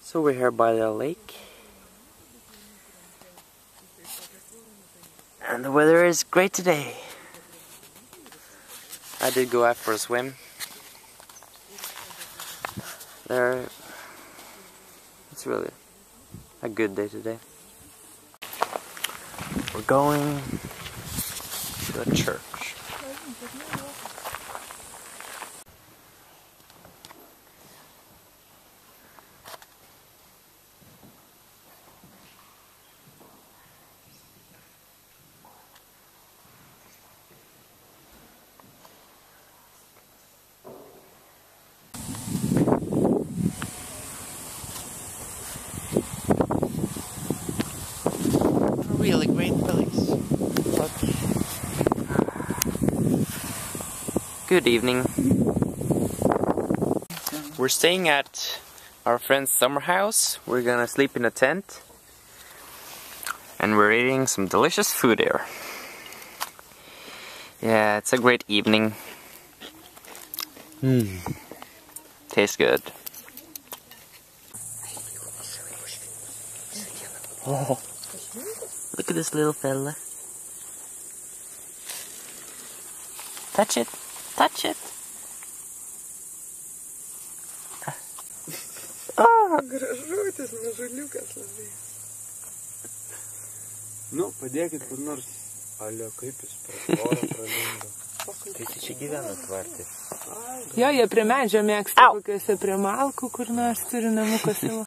So we're here by the lake, and the weather is great today. I did go out for a swim. It's really a good day today. We're going to a church. Really great place. Look. Good evening. We're staying at our friend's summer house. We're gonna sleep in a tent. And we're eating some delicious food here. Yeah, it's a great evening. Tastes good. Oh. Look at this little fella. Touch it. Touch it. Gražutis mažuliukas labai. Nu, padėkit kur nors. Alio, kaip jis pro orą pralindo. Tai čia gyvena tvarte. Jo, jie prie medžio mėgsta kokiuose prie malkų kur nors turi namuką savo.